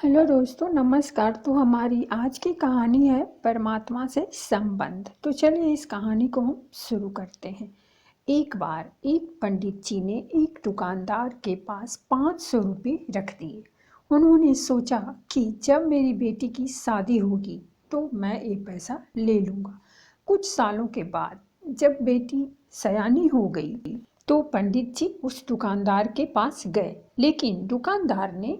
Hello दोस्तों, नमस्कार। तो हमारी आज की कहानी है परमात्मा से संबंध। तो चलिए इस कहानी को हम शुरू करते हैं। एक बार एक पंडित जी ने एक दुकानदार के पास 500 रुपये रख दिए। उन्होंने सोचा कि जब मेरी बेटी की शादी होगी तो मैं ये पैसा ले लूँगा। कुछ सालों के बाद जब बेटी सयानी हो गई तो पंडित जी उस दुकानदार के पास गए, लेकिन दुकानदार ने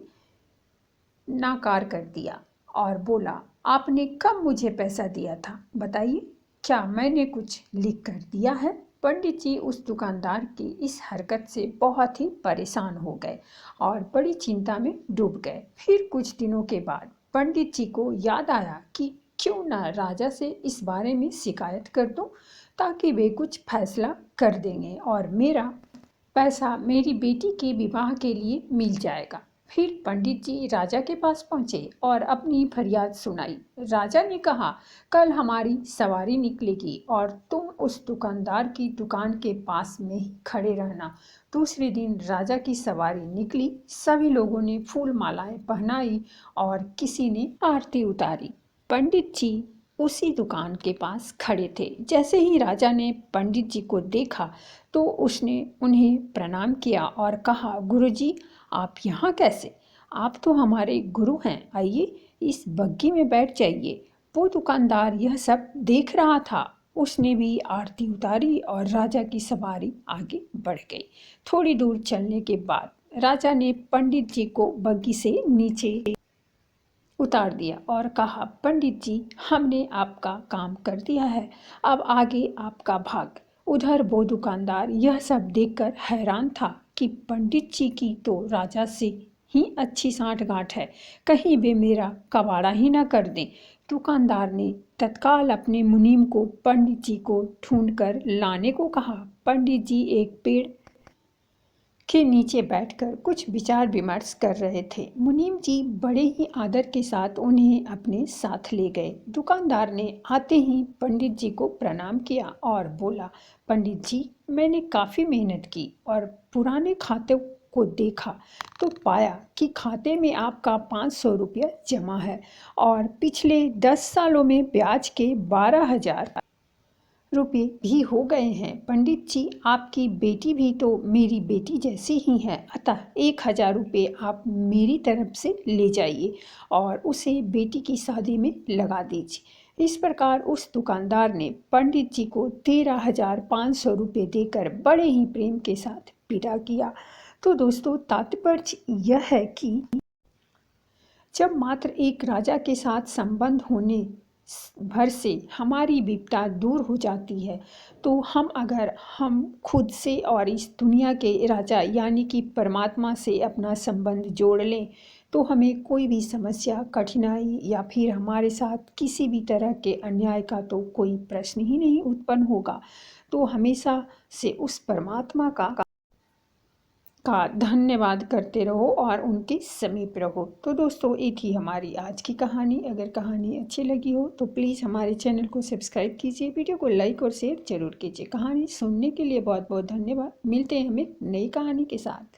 नाकार कर दिया और बोला, आपने कब मुझे पैसा दिया था, बताइए, क्या मैंने कुछ लिख कर दिया है? पंडित जी उस दुकानदार की इस हरकत से बहुत ही परेशान हो गए और बड़ी चिंता में डूब गए। फिर कुछ दिनों के बाद पंडित जी को याद आया कि क्यों ना राजा से इस बारे में शिकायत कर दूं, ताकि वे कुछ फैसला कर देंगे और मेरा पैसा मेरी बेटी के विवाह के लिए मिल जाएगा। फिर पंडित जी राजा के पास पहुंचे और अपनी फरियाद सुनाई। राजा ने कहा, कल हमारी सवारी निकलेगी और तुम उस दुकानदार की दुकान के पास में ही खड़े रहना। दूसरे दिन राजा की सवारी निकली। सभी लोगों ने फूल मालाएं पहनाई और किसी ने आरती उतारी। पंडित जी उसी दुकान के पास खड़े थे। जैसे ही राजा ने पंडित जी को देखा तो उसने उन्हें प्रणाम किया और कहा, गुरुजी, आप यहाँ कैसे? आप तो हमारे गुरु हैं, आइए इस बग्गी में बैठ जाइए। वो दुकानदार यह सब देख रहा था। उसने भी आरती उतारी और राजा की सवारी आगे बढ़ गई। थोड़ी दूर चलने के बाद राजा ने पंडित जी को बग्गी से नीचे उतार दिया और कहा, पंडित जी, हमने आपका काम कर दिया है, अब आगे आपका भाग। उधर वो दुकानदार यह सब देखकर हैरान था कि पंडित जी की तो राजा से ही अच्छी सांठगांठ है, कहीं वे मेरा कबाड़ा ही ना कर दें। दुकानदार ने तत्काल अपने मुनीम को पंडित जी को ढूंढकर लाने को कहा। पंडित जी एक पेड़ के नीचे बैठकर कुछ विचार विमर्श कर रहे थे। मुनीम जी बड़े ही आदर के साथ उन्हें अपने साथ ले गए। दुकानदार ने आते ही पंडित जी को प्रणाम किया और बोला, पंडित जी, मैंने काफ़ी मेहनत की और पुराने खाते को देखा तो पाया कि खाते में आपका 500 रुपया जमा है और पिछले 10 सालों में ब्याज के 12,000 रुपये भी हो गए हैं। पंडित जी, आपकी बेटी भी तो मेरी बेटी जैसी ही है, अतः 1,000 रुपये आप मेरी तरफ से ले जाइए और उसे बेटी की शादी में लगा दीजिए। इस प्रकार उस दुकानदार ने पंडित जी को 13,500 रुपये देकर बड़े ही प्रेम के साथ विदा किया। तो दोस्तों, तात्पर्य यह है कि जब मात्र एक राजा के साथ संबंध होने भर से हमारी विपदा दूर हो जाती है, तो हम खुद से और इस दुनिया के राजा यानी कि परमात्मा से अपना संबंध जोड़ लें, तो हमें कोई भी समस्या, कठिनाई या फिर हमारे साथ किसी भी तरह के अन्याय का तो कोई प्रश्न ही नहीं उत्पन्न होगा। तो हमेशा से उस परमात्मा का धन्यवाद करते रहो और उनके समीप रहो। तो दोस्तों, ये थी हमारी आज की कहानी। अगर कहानी अच्छी लगी हो तो प्लीज़ हमारे चैनल को सब्सक्राइब कीजिए, वीडियो को लाइक और शेयर जरूर कीजिए। कहानी सुनने के लिए बहुत बहुत धन्यवाद। मिलते हैं हमें नई कहानी के साथ।